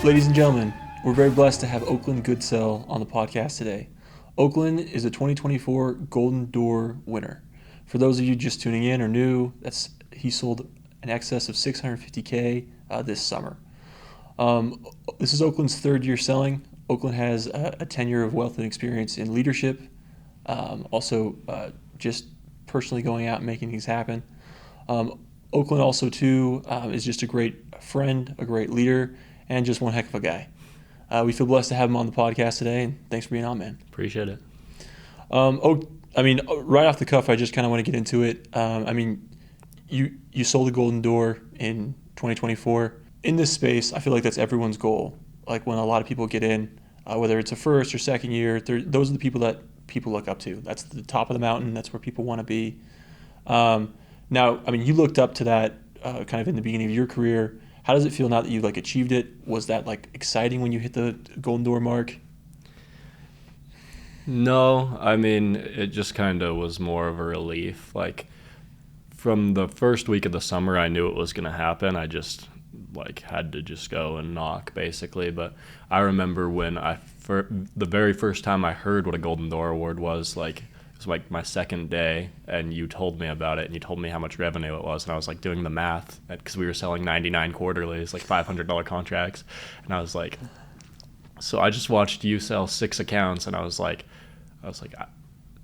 Ladies and gentlemen, we're very blessed to have Oakland Goodsell on the podcast today. Oakland is a 2024 Golden Door winner. For those of you just tuning in or new, he sold in excess of 650K this summer. This is Oakland's third year selling. Oakland has a tenure of wealth and experience in leadership, also just personally going out and making things happen. Oakland also, too, is just a great friend, a great leader, and just one heck of a guy. We feel blessed to have him on the podcast today, and thanks for being on, man. Appreciate it. Right off the cuff, I just kind of want to get into it. You sold the Golden Door in 2024. In this space, I feel like that's everyone's goal. Like when a lot of people get in, whether it's a first or second year, those are the people that people look up to. That's the top of the mountain. That's where people want to be. You looked up to that kind of in the beginning of your career. How does it feel now that you've achieved it? Was that exciting when you hit the Golden Door mark? No, it just kind of was more of a relief. From the first week of the summer, I knew it was going to happen. I just had to just go and knock, basically. But I remember when the very first time I heard what a Golden Door Award was, it was my second day, and you told me about it, and you told me how much revenue it was, and I was doing the math, because we were selling 99 quarterlies, $500 contracts, and I was so I just watched you sell 6 accounts, and I was like,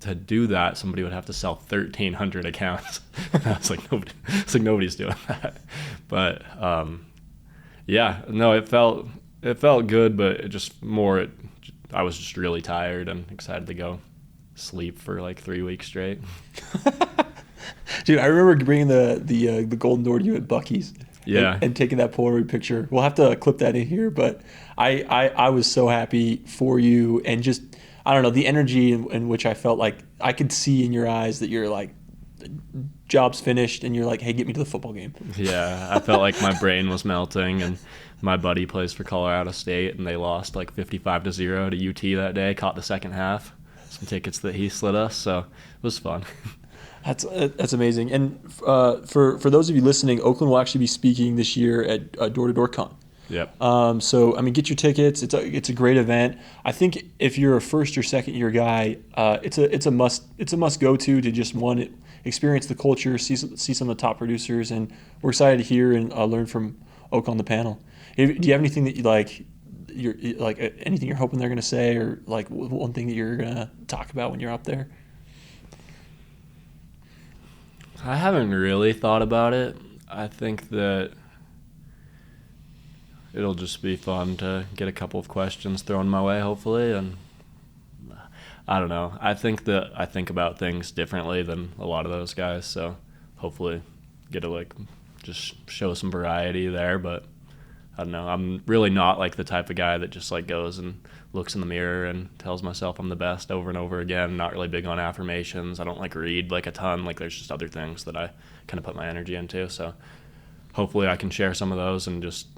to do that, somebody would have to sell 1,300 accounts. And I was nobody's doing that. But it felt good, but I was just really tired and excited to go sleep for 3 weeks straight. Dude, I remember bringing the Golden Door to you at Buc-ee's. Yeah. And taking that Polaroid picture. We'll have to clip that in here, but I was so happy for you, and just, I don't know, the energy in which I felt I could see in your eyes that you're job's finished, and you're hey, get me to the football game. Yeah, I felt like my brain was melting, and my buddy plays for Colorado State, and they lost 55-0 to UT that day, caught the second half. Some tickets that he slid us, so it was fun. That's amazing. And for those of you listening, Oakland will actually be speaking this year at Door to Door Con. Yep. Get your tickets. It's a great event. I think if you're a first or second year guy, it's a must go to just experience the culture, see some of the top producers, and we're excited to hear and learn from Oak on the panel. Do you have anything that anything you're hoping they're going to say, or one thing that you're going to talk about when you're up there? I haven't really thought about it. I think that it'll just be fun to get a couple of questions thrown my way, hopefully, and I don't know. I think that I think about things differently than a lot of those guys, so hopefully get to just show some variety there, but I don't know. I'm really not the type of guy that just goes and looks in the mirror and tells myself I'm the best over and over again. Not really big on affirmations. I don't read a ton. There's just other things that I kind of put my energy into. So hopefully I can share some of those, and just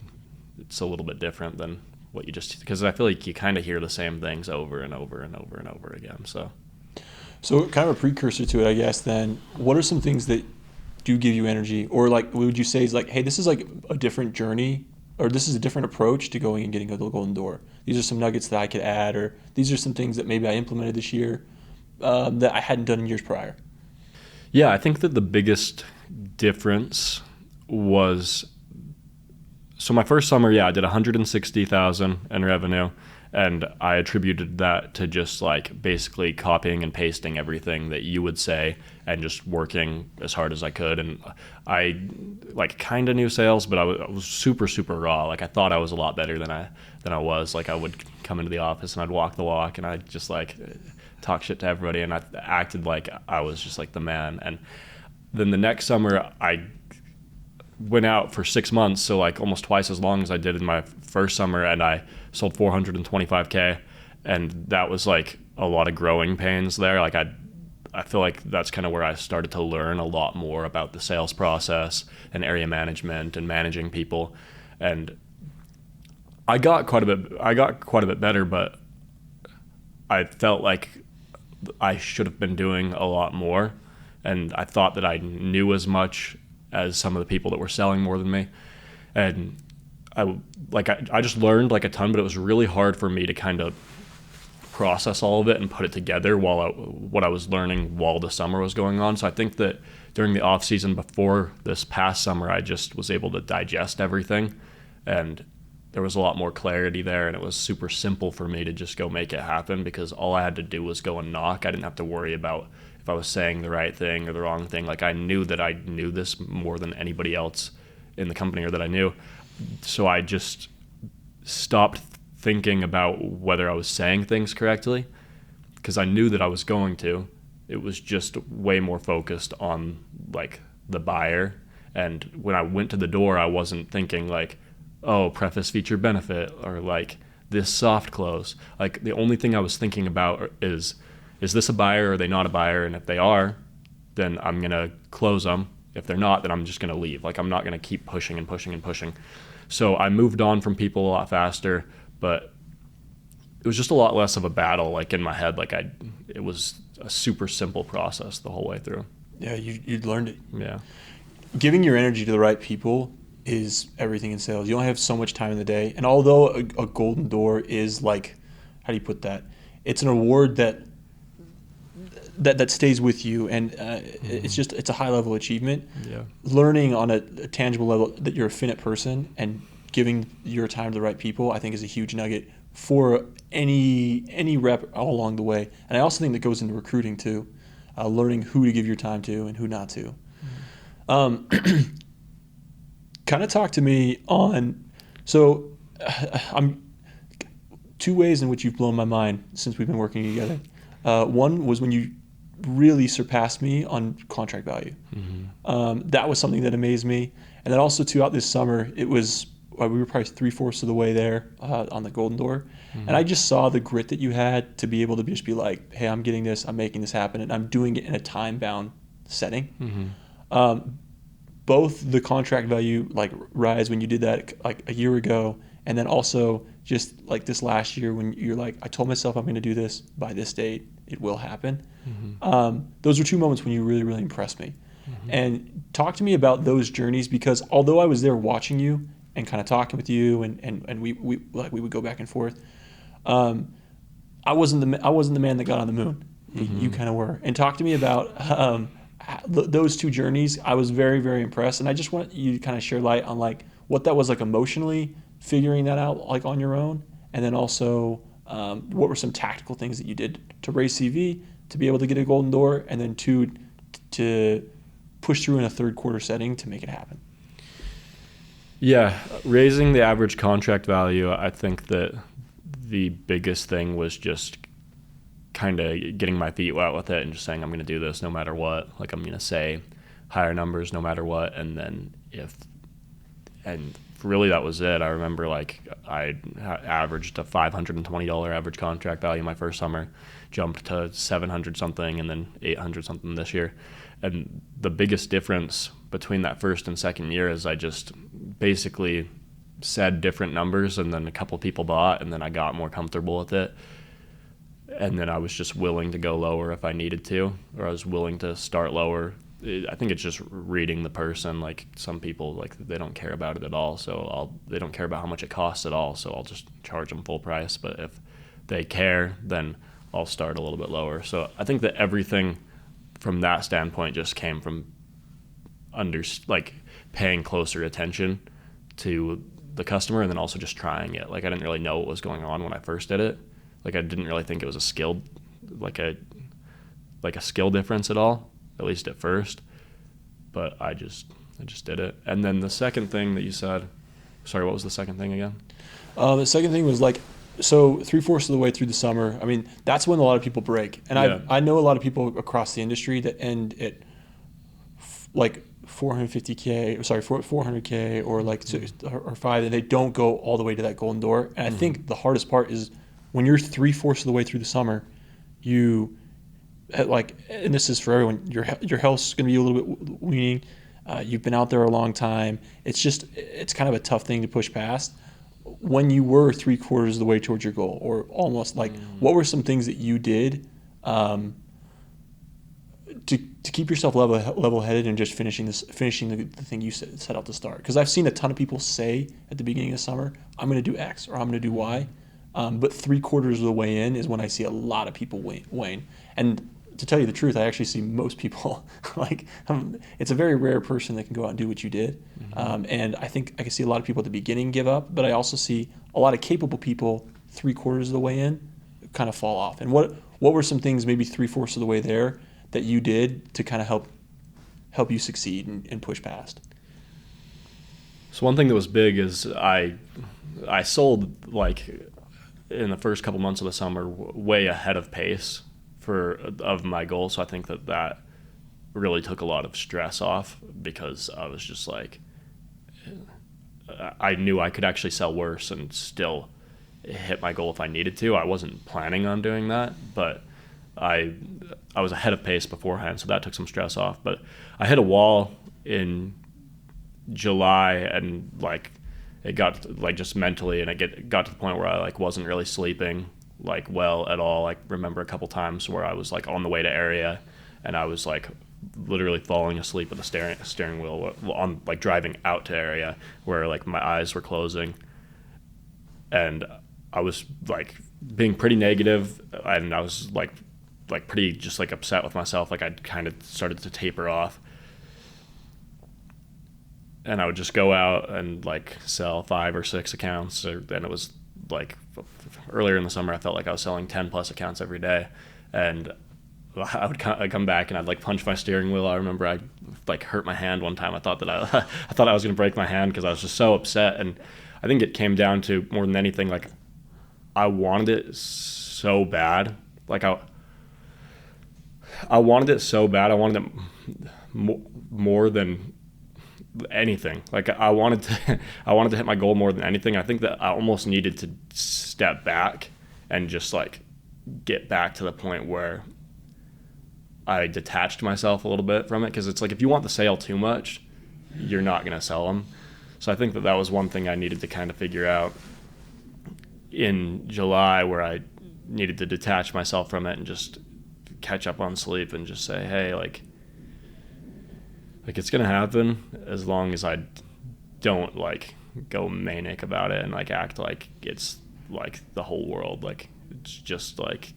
it's a little bit different than what you just, because I feel like you kind of hear the same things over and over and over and over again. So kind of a precursor to it, I guess. Then what are some things that do give you energy, or what would you say is hey, this is a different journey, or this is a different approach to going and getting a Golden Door? These are some nuggets that I could add, or these are some things that maybe I implemented this year that I hadn't done in years prior. Yeah, I think that the biggest difference was, so my first summer, I did $160,000 in revenue, and I attributed that to just basically copying and pasting everything that you would say and just working as hard as I could. And I kind of knew sales, but I was super, super raw. I thought I was a lot better than I was. I would come into the office and I'd walk the walk, and I'd just talk shit to everybody, and I acted like I was just the man. And then the next summer I went out for 6 months, so almost twice as long as I did in my first summer, and I sold 425K, and that was a lot of growing pains there. I feel like that's kind of where I started to learn a lot more about the sales process and area management and managing people, and I got quite a bit better, but I felt like I should have been doing a lot more, and I thought that I knew as much as some of the people that were selling more than me. And I just learned like a ton, but it was really hard for me to kind of process all of it and put it together what I was learning while the summer was going on. So I think that during the off season before this past summer, I just was able to digest everything, and there was a lot more clarity there, and it was super simple for me to just go make it happen because all I had to do was go and knock. I didn't have to worry about if I was saying the right thing or the wrong thing. Like I knew that I knew this more than anybody else in the company or that I knew. So I just stopped thinking about whether I was saying things correctly because I knew that I was going to. It was just way more focused on like the buyer. And when I went to the door, I wasn't thinking like, oh, preface feature benefit or like this soft close. Like the only thing I was thinking about is this a buyer or are they not a buyer? And if they are, then I'm going to close them. If they're not, then I'm just going to leave. Like I'm not going to keep pushing and pushing and pushing. So I moved on from people a lot faster, but it was just a lot less of a battle like in my head. Like it was a super simple process the whole way through. Yeah, you'd learned it. Yeah. Giving your energy to the right people is everything in sales. You only have so much time in the day. And although a golden door is like, how do you put that? It's an award that stays with you, and it's a high level achievement. Yeah. Learning on a tangible level that you're a finite person and giving your time to the right people, I think is a huge nugget for any rep all along the way. And I also think that goes into recruiting too, learning who to give your time to and who not to. Kind of talk to me on, so I'm two ways in which you've blown my mind since we've been working together. One was when you really surpassed me on contract value. Mm-hmm. That was something that amazed me. And then also throughout this summer, it was, we were probably 3/4 of the way there on the golden door. Mm-hmm. And I just saw the grit that you had to be able to just be like, hey, I'm getting this, I'm making this happen, and I'm doing it in a time-bound setting. Mm-hmm. Both the contract value like rise when you did that like a year ago, and then also just like this last year when you're like, I told myself I'm going to do this by this date, it will happen. Mm-hmm. Those were two moments when you really, really impressed me. Mm-hmm. And talk to me about those journeys, because although I was there watching you and kind of talking with you and we would go back and forth, I wasn't the man that got on the moon. Mm-hmm. You kind of were. And talk to me about those two journeys. I was very, very impressed, and I just want you to kind of share light on like what that was like emotionally, figuring that out like on your own, and then also what were some tactical things that you did to raise CV to be able to get a golden door, and then two to push through in a third quarter setting to make it happen. Yeah, raising the average contract value, I think that the biggest thing was just kind of getting my feet wet with it and just saying I'm going to do this no matter what. Like I'm going to say higher numbers no matter what, and then really that was it. I remember like I averaged a $520 average contract value my first summer, jumped to 700 something, and then 800 something this year. And the biggest difference between that first and second year is I just basically said different numbers, and then a couple people bought, and then I got more comfortable with it. And then I was just willing to go lower if I needed to, or I was willing to start lower. I think it's just reading the person. Like some people, like they don't care about it at all, so they don't care about how much it costs at all, so I'll just charge them full price. But if they care, then I'll start a little bit lower. So I think that everything from that standpoint just came from paying closer attention to the customer, and then also just trying it. Like I didn't really know what was going on when I first did it. Like I didn't really think it was a skill difference at all, at least at first. But I just did it. And then the second thing that you said, sorry, what was the second thing again? The second thing was like, so 3/4 of the way through the summer, I mean, that's when a lot of people break. And yeah. I know a lot of people across the industry that end at like 400K or like or 5, and they don't go all the way to that golden door. And I think the hardest part is when you're 3/4 of the way through the summer, you like, and this is for everyone, your health's going to be a little bit waning. You've been out there a long time. It's kind of a tough thing to push past. When you were 3/4 of the way towards your goal, or almost, like, what were some things that you did to to keep yourself level headed and just finishing the thing you set out to start. Because I've seen a ton of people say at the beginning of summer, I'm going to do X or I'm going to do Y, but 3/4 of the way in is when I see a lot of people wane. And to tell you the truth, I actually see most people it's a very rare person that can go out and do what you did. And I think I can see a lot of people at the beginning give up, but I also see a lot of capable people 3/4 of the way in kind of fall off. And what were some things maybe 3/4 of the way there that you did to kind of help you succeed and push past? So one thing that was big is I sold like in the first couple months of the summer way ahead of pace of my goal. So I think that really took a lot of stress off, because I was just like, I knew I could actually sell worse and still hit my goal if I needed to. I wasn't planning on doing that, but I was ahead of pace beforehand, so that took some stress off. But I hit a wall in July, and like it got like just mentally, and it got to the point where I like wasn't really sleeping like well at all. Like remember a couple times where I was like on the way to area and I was like literally falling asleep at the steering wheel on like driving out to area, where like my eyes were closing, and I was like being pretty negative, and I was like pretty just like upset with myself. Like I'd kind of started to taper off, and I would just go out and like sell 5 or 6 accounts. And it was like earlier in the summer, I felt like I was selling 10 plus accounts every day. And I'd come back and I'd like punch my steering wheel. I remember I like hurt my hand one time. I thought I was going to break my hand because I was just so upset. And I think it came down to, more than anything, like I wanted it so bad. Like I wanted it so bad. I wanted it more than anything. Like I wanted to hit my goal more than anything. I think that I almost needed to step back and just like get back to the point where I detached myself a little bit from it, because it's like if you want the sale too much, you're not going to sell them. So I think that was one thing I needed to kind of figure out in July, where I needed to detach myself from it and just catch up on sleep and just say, hey, like it's going to happen, as long as I don't like go manic about it and like act like it's like the whole world. Like it's like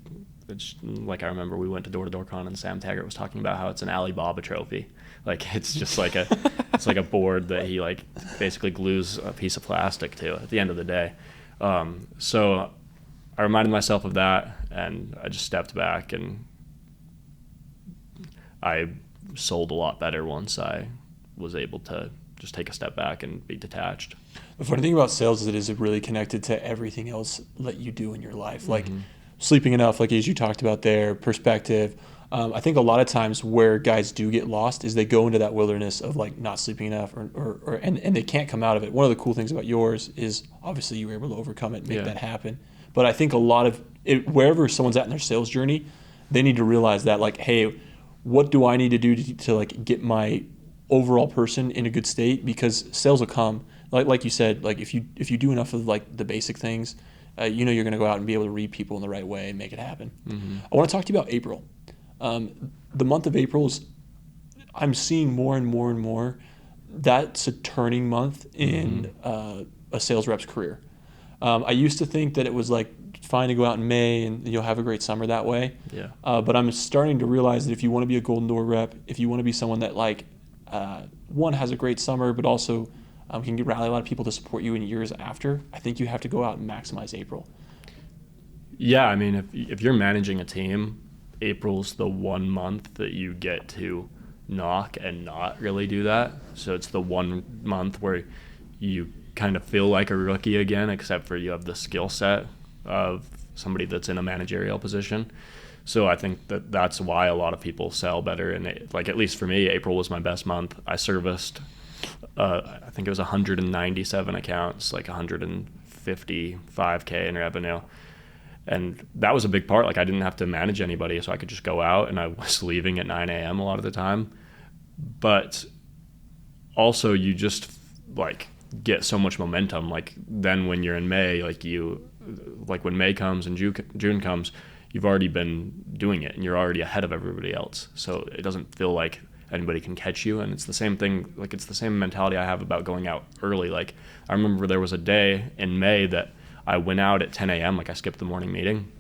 I remember we went to Door Con and Sam Taggart was talking about how it's an Alibaba trophy. Like it's just like it's like a board that he like basically glues a piece of plastic to at the end of the day. So I reminded myself of that, and I just stepped back, and I sold a lot better once I was able to just take a step back and be detached. The funny thing about sales is it is really connected to everything else that you do in your life. Like sleeping enough, like as you talked about there, perspective. I think a lot of times where guys do get lost is they go into that wilderness of like not sleeping enough and they can't come out of it. One of the cool things about yours is obviously you were able to overcome it and make that happen. But I think a lot of it, wherever someone's at in their sales journey, they need to realize that like, hey, what do I need to do to like get my overall person in a good state? Because sales will come. Like you said, like if you do enough of like the basic things, you're going to go out and be able to read people in the right way and make it happen. I want to talk to you about April. The month of April I'm seeing more and more and more. That's a turning month in a sales rep's career. I used to think that it was like fine to go out in May and you'll have a great summer that way. Yeah. But I'm starting to realize that if you want to be a Golden Door rep, if you want to be someone that like one has a great summer, but also can rally a lot of people to support you in years after, I think you have to go out and maximize April. Yeah, I mean, if you're managing a team, April's the one month that you get to knock and not really do that. So it's the one month where you kind of feel like a rookie again, except for you have the skill set of somebody that's in a managerial position. So I think that's why a lot of people sell better. And like, at least for me, April was my best month. I serviced, I think it was 197 accounts, like 155K in revenue. And that was a big part. Like I didn't have to manage anybody, so I could just go out, and I was leaving at 9 a.m. a lot of the time. But also you just like get so much momentum. Like then when you're in May, like when May comes and June comes, you've already been doing it and you're already ahead of everybody else. So it doesn't feel like anybody can catch you. And it's the same thing, like it's the same mentality I have about going out early. Like I remember there was a day in May that I went out at 10 a.m. Like I skipped the morning meeting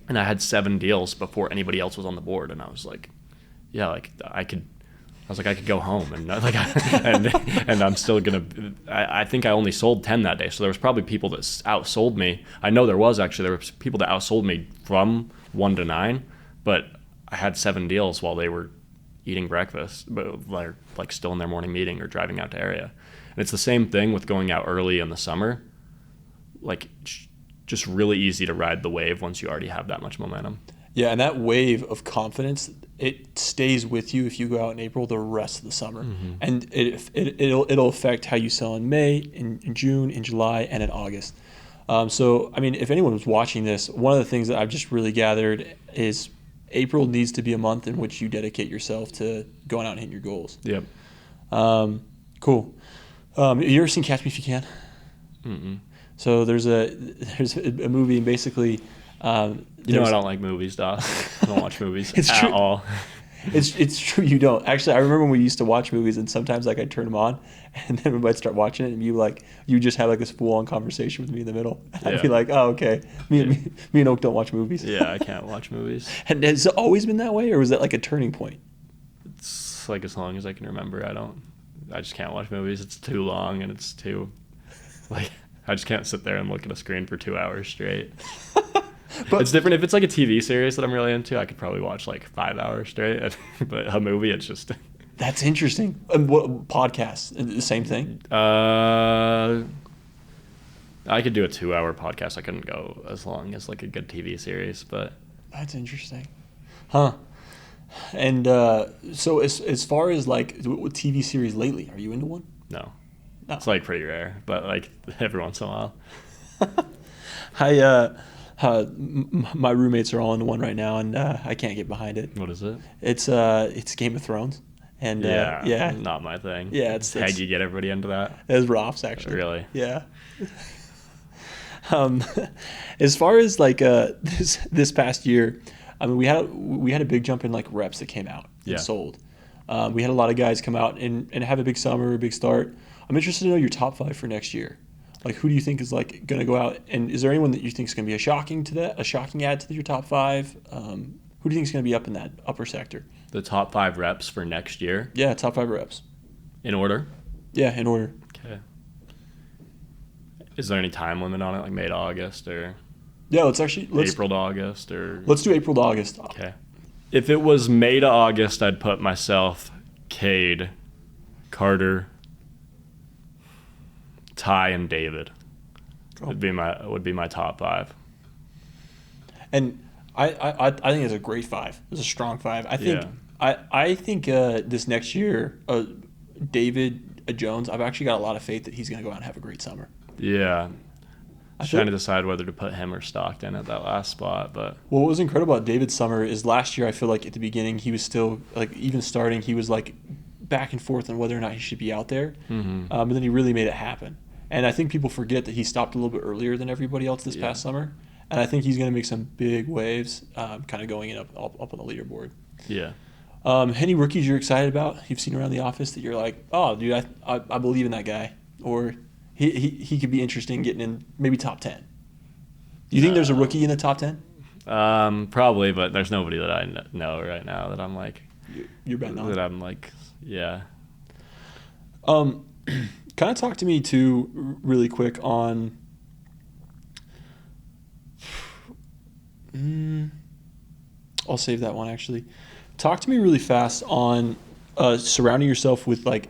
and I had 7 deals before anybody else was on the board. And I was like, yeah, like I could go home and like, and I'm still gonna. I think I only sold 10 that day, so there was probably people that outsold me. I know there was people that outsold me from 1 to 9, but I had 7 deals while they were eating breakfast, but like still in their morning meeting or driving out to area. And it's the same thing with going out early in the summer. Like, just really easy to ride the wave once you already have that much momentum. Yeah, and that wave of confidence, it stays with you if you go out in April the rest of the summer. Mm-hmm. And it'll affect how you sell in May, in June, in July, and in August. So, I mean, if anyone was watching this, one of the things that I've just really gathered is April needs to be a month in which you dedicate yourself to going out and hitting your goals. Yep. Cool. You ever seen Catch Me If You Can? Mm-mm. So there's a movie, and basically... I don't like movies, Doc. I don't watch movies at all. It's true you don't. Actually, I remember when we used to watch movies, and sometimes like I'd turn them on, and then we might start watching it, and you just have like this full-on conversation with me in the middle. I'd be like, oh, okay. Me and Oak don't watch movies. Yeah, I can't watch movies. And has it always been that way, or was that like a turning point? It's like as long as I can remember, I just can't watch movies. It's too long, and it's too, like, I just can't sit there and look at a screen for 2 hours straight. But it's different if it's like a TV series that I'm really into. I could probably watch like 5 hours straight, but a movie, it's just. That's interesting. And what podcasts? The same thing. I could do a 2-hour podcast. I couldn't go as long as like a good TV series, but. That's interesting, huh? And so as far as like TV series lately, are you into one? No. It's like pretty rare, but like every once in a while. My roommates are all into one right now, and I can't get behind it. What is it? It's Game of Thrones, and yeah, not my thing. Yeah, how'd you get everybody into that? It was Roth's actually. Really? Yeah. As far as like this past year, I mean, we had a big jump in like reps that came out and sold. We had a lot of guys come out and have a big summer, a big start. I'm interested to know your top 5 for next year. Like, who do you think is like going to go out? And is there anyone that you think is going to be a shocking add to your top 5? Who do you think is going to be up in that upper sector? The top 5 reps for next year? Yeah, top 5 reps. In order? Yeah, in order. Okay. Is there any time limit on it, like May to August or? Yeah, let's April to August or? Let's do April to August. Okay. If it was May to August, I'd put myself, Cade, Carter, Ty, and David. Would be my top 5. And I think it's a great 5. It's a strong 5. I think this next year, David Jones, I've actually got a lot of faith that he's going to go out and have a great summer. Yeah. I'm trying to decide whether to put him or Stockton at that last spot, but what was incredible about David's summer is last year I feel like at the beginning he was still like even starting he was like back and forth on whether or not he should be out there, but then he really made it happen. And I think people forget that he stopped a little bit earlier than everybody else this past summer, and I think he's going to make some big waves, kind of going up on the leaderboard. Yeah. Any rookies you're excited about? You've seen around the office that you're like, oh, dude, I believe in that guy, or he could be interesting getting in maybe top 10. Do you think there's a rookie in the top 10? Probably, but there's nobody that I know right now that I'm like. You're betting on. That I'm like, yeah. Kind of talk to me too, really quick on. I'll save that one actually. Talk to me really fast on surrounding yourself with like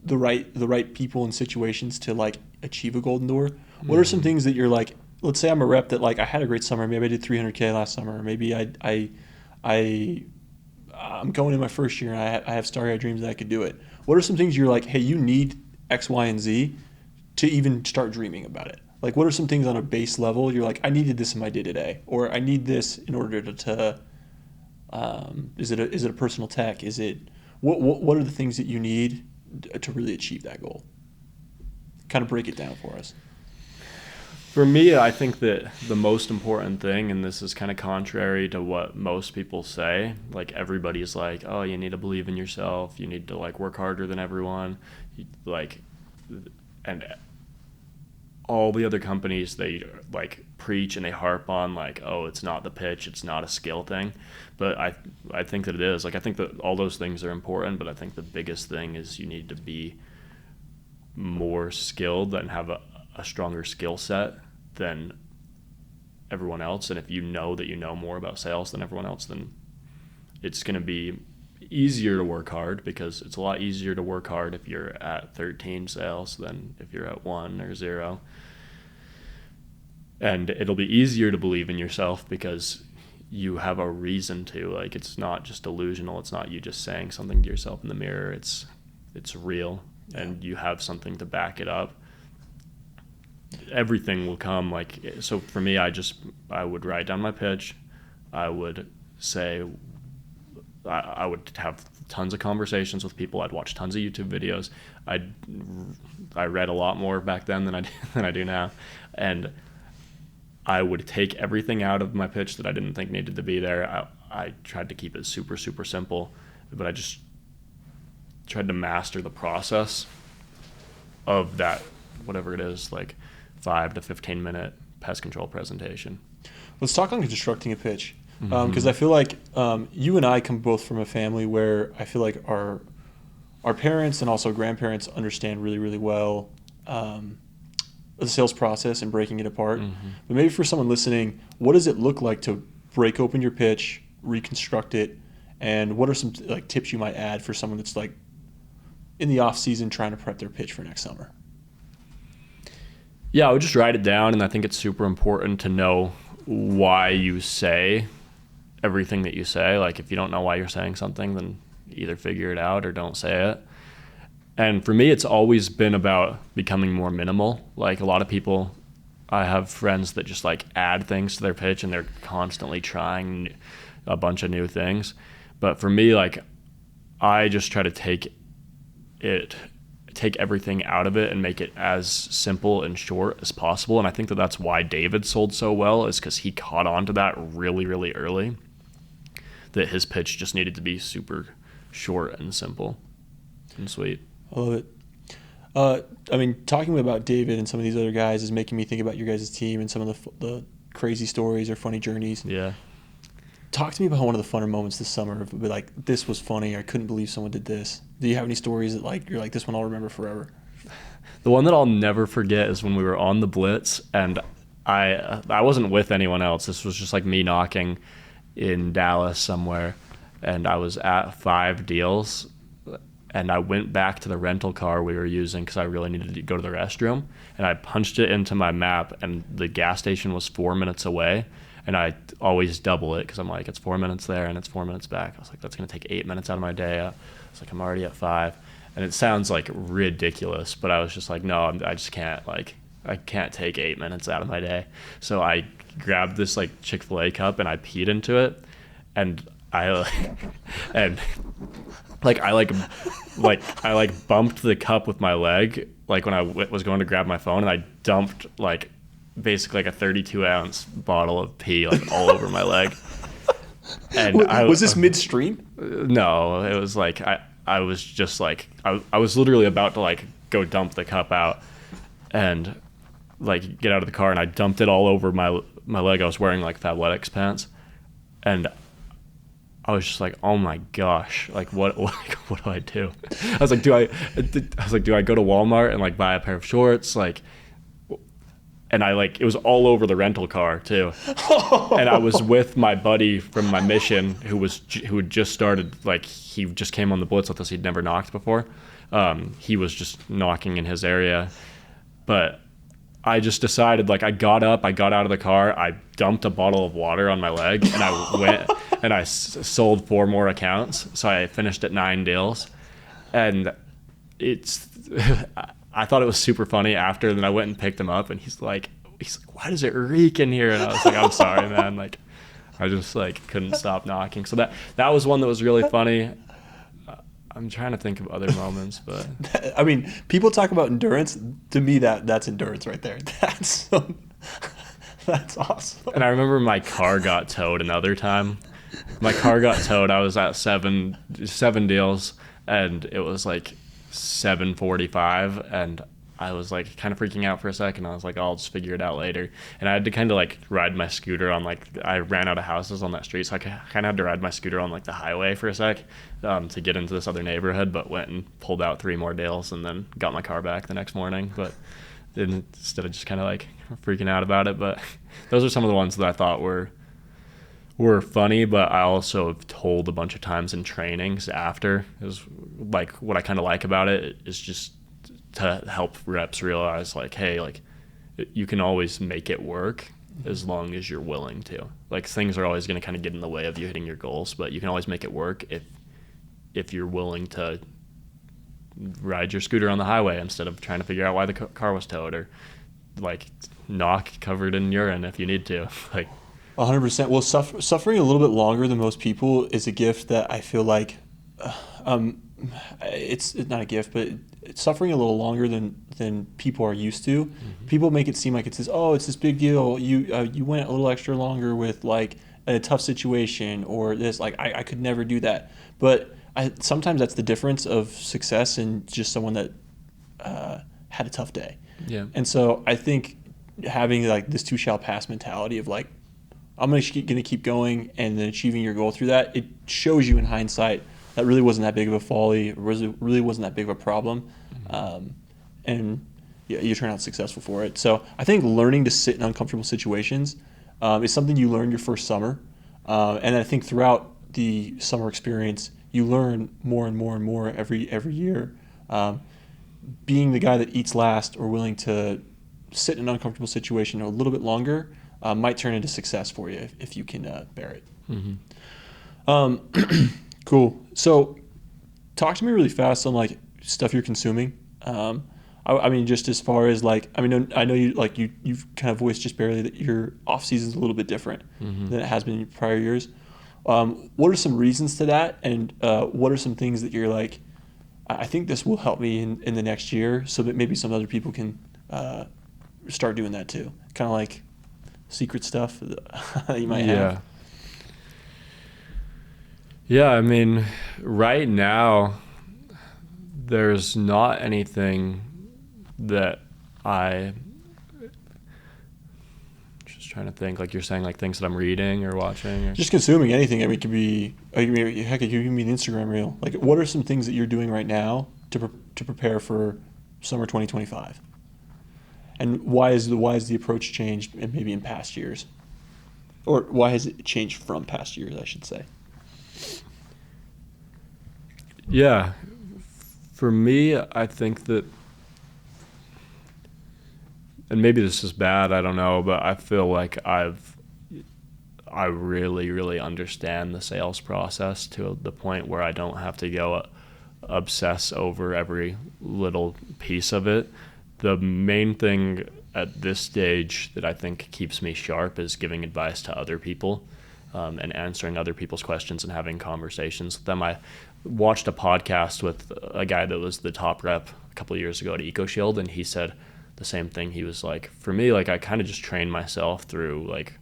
the right people and situations to like achieve a golden door. What are some things that you're like? Let's say I'm a rep that like I had a great summer. Maybe I did 300K last summer. Or maybe I'm going in my first year and I have starry-eyed dreams that I could do it. What are some things you're like, hey, you need X, Y, and Z to even start dreaming about it? Like, what are some things on a base level you're like, I needed this in my day-to-day, or I need this in order to is it a personal tech? Is it what are the things that you need to really achieve that goal? Kind of break it down for us. For me, I think that the most important thing, and this is kind of contrary to what most people say, like everybody's like, oh, you need to believe in yourself, you need to like work harder than everyone, like, and all the other companies, they like preach and they harp on like, oh, it's not the pitch, it's not a skill thing, but I think that it is. Like I think that all those things are important, but I think the biggest thing is you need to be more skilled and have a stronger skill set than everyone else. And if you know that you know more about sales than everyone else, then it's going to be easier to work hard, because it's a lot easier to work hard if you're at 13 sales than if you're at 1 or 0. And it'll be easier to believe in yourself because you have a reason to. Like, it's not just delusional. It's not you just saying something to yourself in the mirror. It's real, and you have something to back it up. Everything will come. Like, so for me, I would write down my pitch. I would say, I would have tons of conversations with people. I'd watch tons of YouTube videos. I read a lot more back then than I do now, and I would take everything out of my pitch that I didn't think needed to be there. I tried to keep it super, super simple, but I just tried to master the process of that, whatever it is, like 5 to 15 minute pest control presentation. Let's talk on constructing a pitch, because I feel like you and I come both from a family where I feel like our parents and also grandparents understand really, really well the sales process and breaking it apart. But maybe for someone listening, what does it look like to break open your pitch, reconstruct it, and what are some like tips you might add for someone that's like in the off season trying to prep their pitch for next summer? Yeah, I would just write it down, and I think it's super important to know why you say everything that you say. Like, if you don't know why you're saying something, then either figure it out or don't say it. And for me, it's always been about becoming more minimal. Like, a lot of people, I have friends that just like add things to their pitch, and they're constantly trying a bunch of new things. But for me, like, I just try to take everything out of it and make it as simple and short as possible. And I think that that's why David sold so well, is because he caught on to that really, really early, that his pitch just needed to be super short and simple and sweet. I love it. I mean, talking about David and some of these other guys is making me think about your guys' team and some of the crazy stories or funny journeys. Yeah. Talk to me about one of the funner moments this summer. Like, this was funny. I couldn't believe someone did this. Do you have any stories that like you're like, this one I'll remember forever? The one that I'll never forget is when we were on the Blitz, and I wasn't with anyone else. This was just like me knocking in Dallas somewhere, and I was at 5 deals, and I went back to the rental car we were using because I really needed to go to the restroom, and I punched it into my map, and the gas station was 4 minutes away. And I always double it because I'm like, it's 4 minutes there and it's 4 minutes back. I was like, that's going to take 8 minutes out of my day. I was like, I'm already at 5. And it sounds like ridiculous, but I was just like, no, I just can't, like, I can't take 8 minutes out of my day. So I grabbed this like Chick-fil-A cup and I peed into it. And I bumped the cup with my leg, like when I was going to grab my phone, and I dumped like basically like a 32-ounce bottle of pee like all over my leg. And was this midstream? No, it was like I was just like I was literally about to like go dump the cup out and like get out of the car, and I dumped it all over my leg. I was wearing like Fabletics pants, and I was just like, oh my gosh, like what do I do? I was like, do I go to Walmart and like buy a pair of shorts, like? And it was all over the rental car too. And I was with my buddy from my mission who had just started, like, he just came on the Blitz with us. He'd never knocked before. He was just knocking in his area. But I just decided, like, I got out of the car, I dumped a bottle of water on my leg, and I went and I sold 4 more accounts. So I finished at 9 deals. And I thought it was super funny after, and then I went and picked him up, and he's like, why does it reek in here? And I was like, I'm sorry, man. Like, I just like couldn't stop knocking. So that was one that was really funny. I'm trying to think of other moments, but I mean, people talk about endurance. To me, that's endurance right there. That's awesome. And I remember my car got towed another time. My car got towed. I was at seven deals, and it was like 7:45, and I was like kind of freaking out for a second. I was like, I'll just figure it out later. And I had to kind of like ride my scooter on like, I ran out of houses on that street, so I kind of had to ride my scooter on like the highway for a sec to get into this other neighborhood, but went and pulled out 3 more deals and then got my car back the next morning. But instead of just kind of like freaking out about it. But those are some of the ones that I thought were funny, but I also have told a bunch of times in trainings after, is like what I kind of like about it is just to help reps realize like, hey, like you can always make it work as long as you're willing to. Like things are always going to kind of get in the way of you hitting your goals, but you can always make it work if you're willing to ride your scooter on the highway instead of trying to figure out why the car was towed, or like knock covered in urine if you need to. Like 100%. Well, suffering a little bit longer than most people is a gift that I feel like, it's not a gift, but it's suffering a little longer than people are used to. Mm-hmm. People make it seem like it's this big deal. You went a little extra longer with like a tough situation or this. Like I could never do that. But sometimes that's the difference of success and just someone that had a tough day. Yeah. And so I think having like this too shall pass mentality of like, I'm going to keep going and then achieving your goal through that, it shows you in hindsight that really wasn't that big of a folly, really wasn't that big of a problem. Mm-hmm. And you turn out successful for it. So I think learning to sit in uncomfortable situations is something you learn your first summer. And I think throughout the summer experience, you learn more and more and more every year. Being the guy that eats last or willing to sit in an uncomfortable situation a little bit longer might turn into success for you if you can bear it. Mm-hmm. Cool. So talk to me really fast on like stuff you're consuming. I mean, just as far as like, I mean, I know you've kind of voiced just barely that your off season is a little bit different than it has been in prior years. What are some reasons to that? And what are some things that you're like, I think this will help me in the next year so that maybe some other people can start doing that too. Kind of like secret stuff that you might have. Yeah, I mean, right now, there's not anything that just trying to think, like you're saying, like things that I'm reading or watching. Or just consuming anything. I mean, it could be, heck, it could even be an Instagram reel. Like, what are some things that you're doing right now to prepare for summer 2025? And why is the approach changed maybe in past years? Or why has it changed from past years, I should say? Yeah. For me, I think that, and maybe this is bad, I don't know, but I feel like I really, really understand the sales process to the point where I don't have to go obsess over every little piece of it. The main thing at this stage that I think keeps me sharp is giving advice to other people and answering other people's questions and having conversations with them. I watched a podcast with a guy that was the top rep a couple of years ago at EcoShield, and he said the same thing. He was like, for me, like I kind of just train myself through like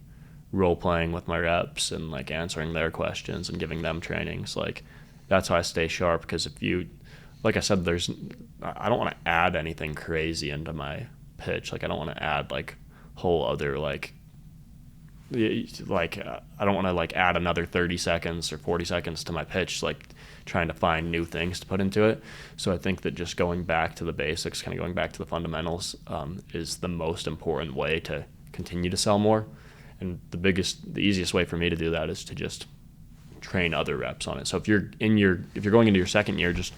role playing with my reps and like answering their questions and giving them trainings. Like that's how I stay sharp, because if you, like I said, I don't want to add anything crazy into my pitch. Like I don't want to add like whole other I don't want to like add another 30 seconds or 40 seconds to my pitch, like trying to find new things to put into it. So I think that just going back to the basics, kind of going back to the fundamentals, is the most important way to continue to sell more. And the easiest way for me to do that is to just train other reps on it. So if you're going into your second year, just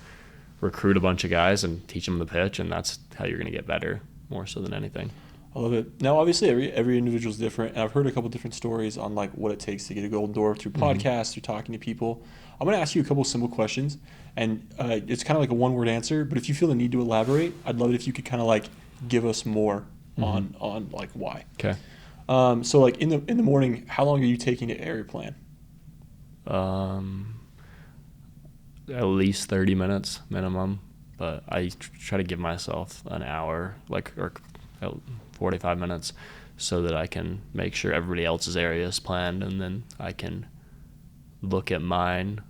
recruit a bunch of guys and teach them the pitch, and that's how you're going to get better, more so than anything. I love it. Now, obviously, every individual is different, and I've heard a couple different stories on like what it takes to get a golden door through podcasts, through talking to people. I'm going to ask you a couple simple questions, and it's kind of like a one-word answer. But if you feel the need to elaborate, I'd love it if you could kind of like give us more on like why. Okay. So like in the morning, how long are you taking to air your plan? At least 30 minutes minimum, but I try to give myself an hour, or 45 minutes. so that I can make sure everybody else's area is planned, and then I can look at mine.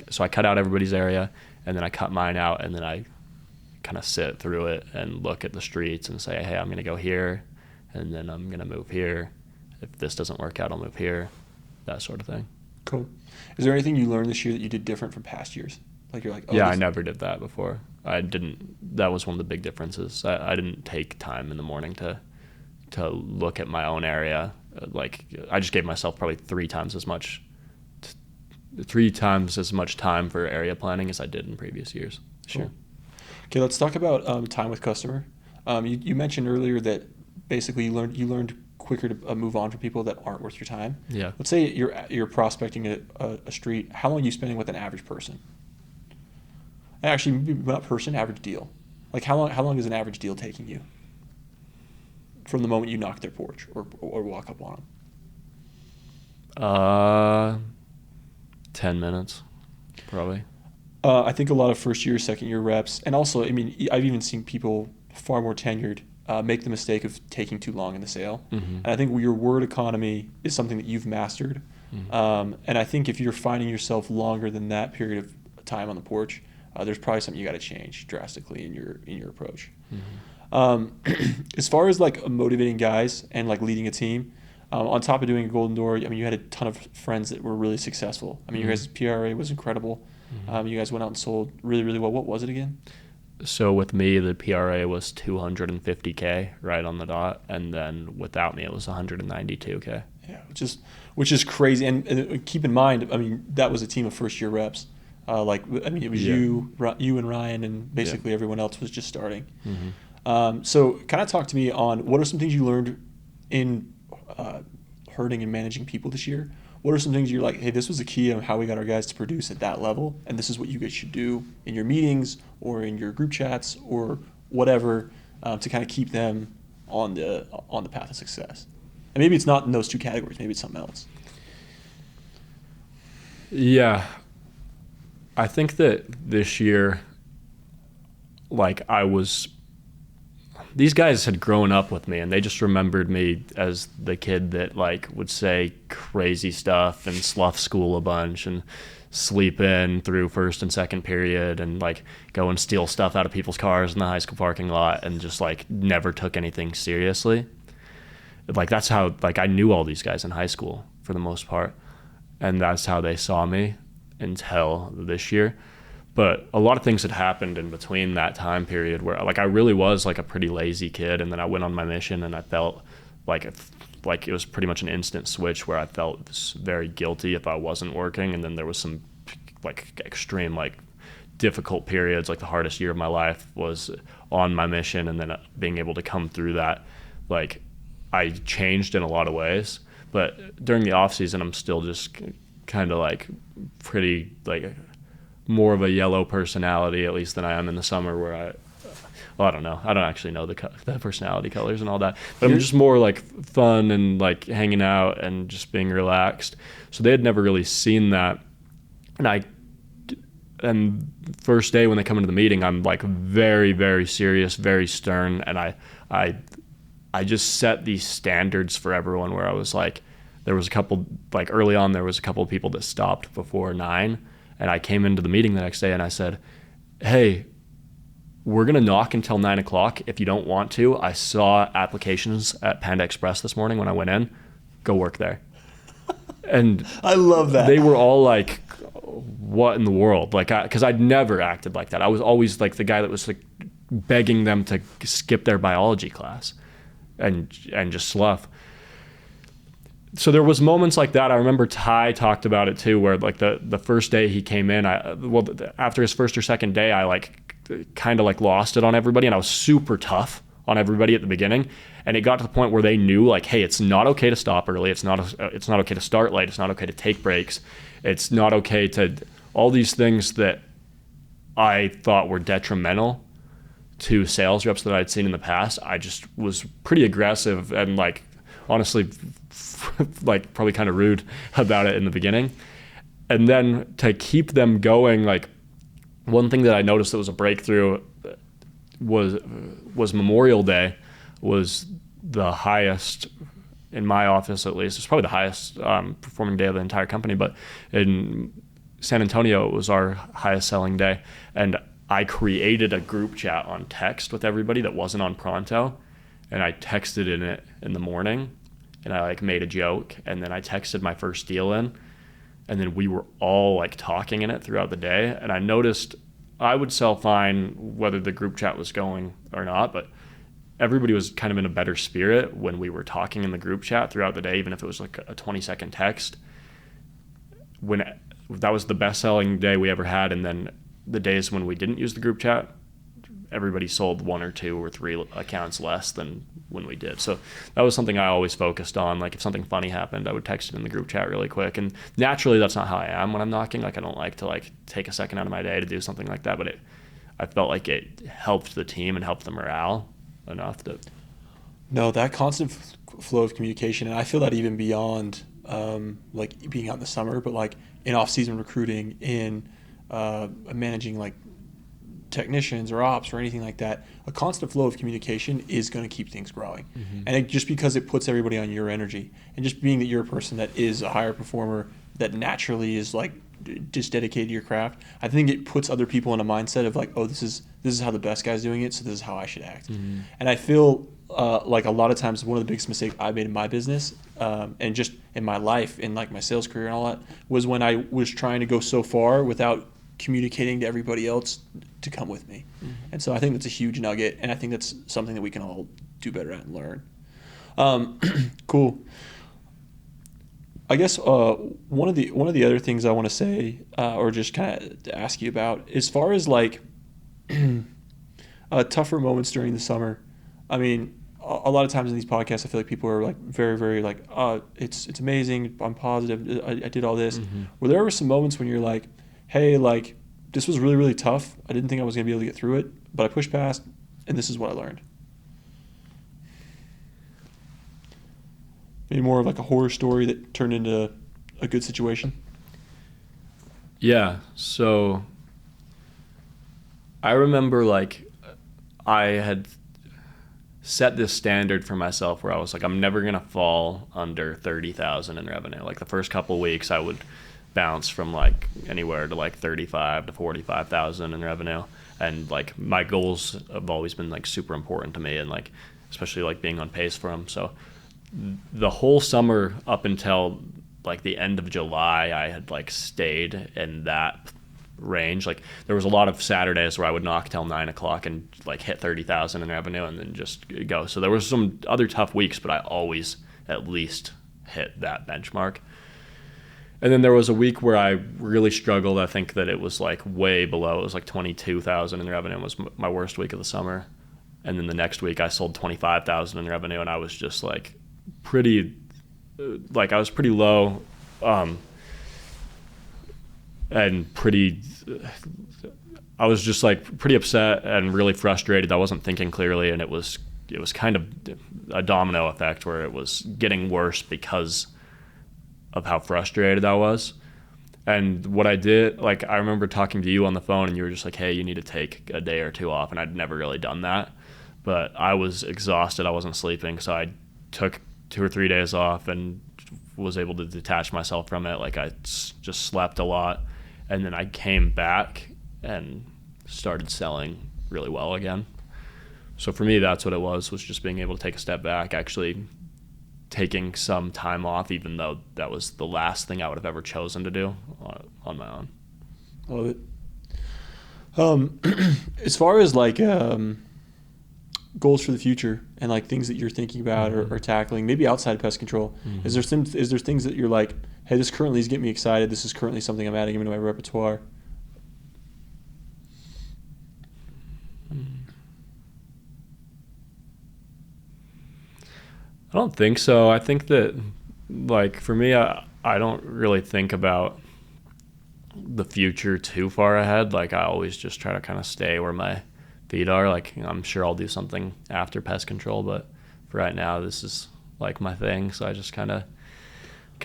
So I cut out everybody's area, and then I cut mine out, and then I kind of sit through it and look at the streets and say, hey, I'm going to go here, and then I'm going to move here. If this doesn't work out, I'll move here, that sort of thing. Cool. Is there anything you learned this year that you did different from past years? Like you're like, oh, yeah, I never did that before. That was one of the big differences. I didn't take time in the morning to look at my own area. Like, I just gave myself probably three times as much time for area planning as I did in previous years. Sure. Cool. Okay, let's talk about time with customer. You mentioned earlier that basically you learned quicker to move on from people that aren't worth your time. Yeah. Let's say you're prospecting a street. How long are you spending with an average person? Actually, not person, average deal. Like how long is an average deal taking you from the moment you knock their porch or walk up on them? 10 minutes, probably. I think a lot of first year, second year reps, and also, I mean, I've even seen people far more tenured make the mistake of taking too long in the sale. Mm-hmm. And I think your word economy is something that you've mastered. Mm-hmm. And I think if you're finding yourself longer than that period of time on the porch, there's probably something you got to change drastically in your approach. Mm-hmm. As far as like motivating guys and like leading a team, on top of doing a golden door, I mean, you had a ton of friends that were really successful. I mean, your guys' PRA was incredible. Mm-hmm. You guys went out and sold really, really well. What was it again? So with me, the PRA was 250K right on the dot, and then without me, it was 192K. Yeah, which is crazy. And keep in mind, I mean, that was a team of first year reps. It was you and Ryan, and basically everyone else was just starting. Mm-hmm. So kind of talk to me on what are some things you learned in herding and managing people this year. What are some things you're like, hey, this was the key on how we got our guys to produce at that level, and this is what you guys should do in your meetings or in your group chats or whatever to kind of keep them on the path of success. And maybe it's not in those two categories. Maybe it's something else. Yeah. I think that this year, like these guys had grown up with me, and they just remembered me as the kid that like would say crazy stuff and slough school a bunch and sleep in through first and second period and like go and steal stuff out of people's cars in the high school parking lot and just like never took anything seriously. Like that's how like I knew all these guys in high school for the most part, and that's how they saw me until this year. But a lot of things had happened in between that time period where like I really was like a pretty lazy kid, and then I went on my mission and I felt like it was pretty much an instant switch where I felt very guilty if I wasn't working, and then there was some like extreme like difficult periods. Like the hardest year of my life was on my mission, and then being able to come through that, like I changed in a lot of ways. But during the off season, I'm still just kind of like pretty like more of a yellow personality, at least than I am in the summer, where I don't know. I don't actually know the personality colors and all that, but I'm just more like fun and like hanging out and just being relaxed. So they had never really seen that. And first day when they come into the meeting, I'm like very, very serious, very stern. And I just set these standards for everyone where I was like, there was a couple, like early on, there was a couple of people that stopped before 9. And I came into the meeting the next day and I said, hey, we're going to knock until 9 o'clock. If you don't want to, I saw applications at Panda Express this morning when I went in. Go work there. And I love that. They were all like, what in the world? Like, because I'd never acted like that. I was always like the guy that was like begging them to skip their biology class and just slough. So there was moments like that. I remember Ty talked about it too, where like the first day he came in, after his first or second day, I like kind of like lost it on everybody, and I was super tough on everybody at the beginning. And it got to the point where they knew like, hey, it's not okay to stop early. It's not okay to start late. It's not okay to take breaks. It's not okay to all these things that I thought were detrimental to sales reps that I'd seen in the past. I just was pretty aggressive and like honestly like probably kind of rude about it in the beginning. And then to keep them going, like one thing that I noticed that was a breakthrough was Memorial Day was the highest in my office, at least. It's probably the highest performing day of the entire company, but in San Antonio, it was our highest selling day. And I created a group chat on text with everybody that wasn't on Pronto, and I texted in it in the morning, and I like made a joke, and then I texted my first deal in, and then we were all like talking in it throughout the day. And I noticed I would sell fine whether the group chat was going or not, but everybody was kind of in a better spirit when we were talking in the group chat throughout the day, even if it was like a 20-second text. That was the best selling day we ever had. And then the days when we didn't use the group chat, everybody sold 1 or 2 or 3 accounts less than when we did. So that was something I always focused on. Like if something funny happened, I would text it in the group chat really quick. And naturally, that's not how I am when I'm knocking. Like I don't like to like take a second out of my day to do something like that. But I felt like it helped the team and helped the morale enough to. No, that constant flow of communication, and I feel that even beyond like being out in the summer, but like in off-season recruiting, in managing like technicians or ops or anything like that, a constant flow of communication is going to keep things growing. Mm-hmm. And just because it puts everybody on your energy, and just being that you're a person that is a higher performer that naturally is like just dedicated to your craft, I think it puts other people in a mindset of like, oh, this is how the best guy's doing it, so this is how I should act. Mm-hmm. And I feel like a lot of times one of the biggest mistakes I made in my business and just in my life, in like my sales career and all that, was when I was trying to go so far without communicating to everybody else to come with me. Mm-hmm. And so I think that's a huge nugget, and I think that's something that we can all do better at and learn. Cool. I guess one of the other things I want to say, or just kind of to ask you about, as far as like tougher moments during the summer. I mean, a lot of times in these podcasts, I feel like people are like very, very like, it's amazing. I'm positive. I did all this. Mm-hmm. Were there ever some moments when you're like, hey, like this was really, really tough. I didn't think I was gonna be able to get through it, but I pushed past, and this is what I learned. Maybe more of like a horror story that turned into a good situation. Yeah. So I remember like I had set this standard for myself where I was like, I'm never going to fall under 30,000 in revenue. Like the first couple of weeks I would bounce from like anywhere to like 35 to 45,000 in revenue. And like my goals have always been like super important to me, and like, especially like being on pace for them. So the whole summer up until like the end of July, I had like stayed in that range. Like there was a lot of Saturdays where I would knock till 9 o'clock and like hit 30,000 in revenue and then just go. So there was some other tough weeks, but I always at least hit that benchmark. And then there was a week where I really struggled. I think that it was like way below. It was like 22,000 in revenue. It was my worst week of the summer. And then the next week I sold 25,000 in revenue, and I was just like pretty low, and I was just like pretty upset and really frustrated. I wasn't thinking clearly, and it was kind of a domino effect where it was getting worse because of how frustrated I was. And what I did, like I remember talking to you on the phone, and you were just like, hey, you need to take a day or two off, and I'd never really done that. But I was exhausted. I wasn't sleeping, so I took 2 or 3 days off and was able to detach myself from it. Like I just slept a lot, and then I came back and started selling really well again. So for me, that's what it was just being able to take a step back, actually taking some time off, even though that was the last thing I would have ever chosen to do on my own. Love it. As far as like goals for the future and like things that you're thinking about or tackling, maybe outside of pest control, is there things that you're like, hey, this currently is getting me excited, this is currently something I'm adding into my repertoire? I don't think so. I think that like for me, I don't really think about the future too far ahead. Like I always just try to kind of stay where my feet are. Like I'm sure I'll do something after pest control, but for right now, this is like my thing. So I just kind of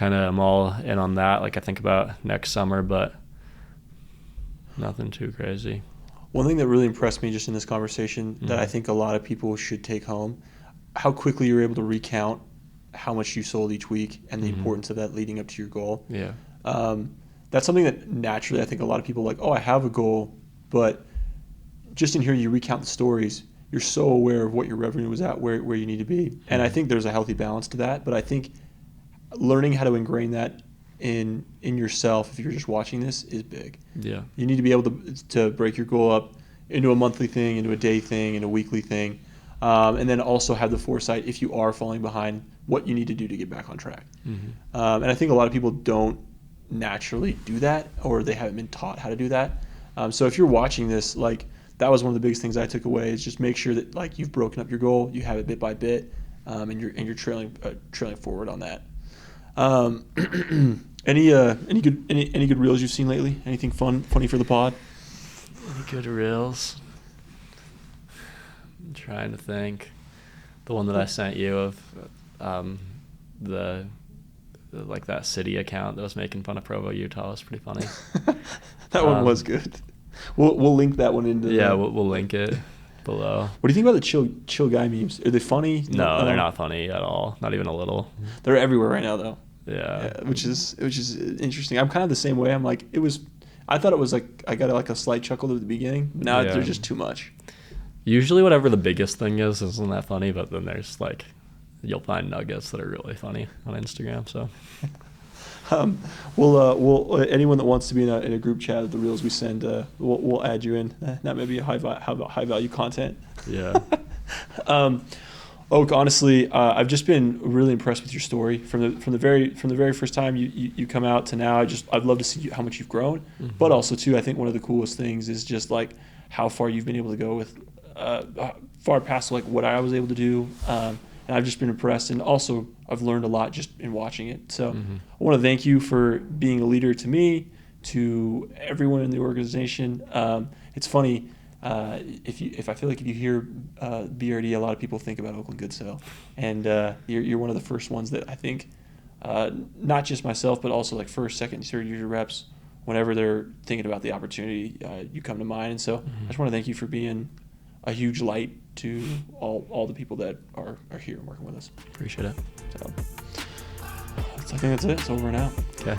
am all in on that. Like I think about next summer, but nothing too crazy. One thing that really impressed me just in this conversation that I think a lot of people should take home, how quickly you're able to recount how much you sold each week and the importance of that leading up to your goal. Yeah. That's something that naturally I think a lot of people are like, oh, I have a goal, but just in here you recount the stories, you're so aware of what your revenue was at, where you need to be. And I think there's a healthy balance to that, but I think learning how to ingrain that in yourself, if you're just watching this, is big. Yeah. You need to be able to break your goal up into a monthly thing, into a day thing, into a weekly thing, and then also have the foresight, if you are falling behind, what you need to do to get back on track. And I think a lot of people don't naturally do that, or they haven't been taught how to do that. So if you're watching this, like, that was one of the biggest things I took away, is just make sure that, like, you've broken up your goal, you have it bit by bit, and you're trailing forward on that. Any good reels you've seen lately? Anything funny for the pod? Any good reels? I'm trying to think. The one that I sent you of the like that city account that was making fun of Provo, Utah was pretty funny. That one was good. We'll link that one into. Yeah, we'll link it below. What do you think about the chill guy memes? Are they funny? No, they're not funny at all. Not even a little. They're everywhere right now, though. Yeah, which is interesting. I'm kind of the same way. I'm like, I thought it was like, I got like a slight chuckle at the beginning, but now they're just too much. Usually whatever the biggest thing is isn't that funny, but then there's like, you'll find nuggets that are really funny on Instagram. So we'll anyone that wants to be in a group chat of the reels we send, we'll add you in. That may be a high value content. Yeah. Oak, honestly, I've just been really impressed with your story from the very first time you come out to now. I'd love to see how much you've grown, but also too, I think one of the coolest things is just like how far you've been able to go with far past like what I was able to do, and I've just been impressed, and also I've learned a lot just in watching it. So I want to thank you for being a leader to me, to everyone in the organization. It's funny. If I feel like if you hear BRD, a lot of people think about Oakland Goodsell, and you're one of the first ones that I think, not just myself, but also like first, second, third year reps, whenever they're thinking about the opportunity, you come to mind. And so I just want to thank you for being a huge light to all the people that are here and working with us. Appreciate it. So I think that's it. It's over and out. Okay.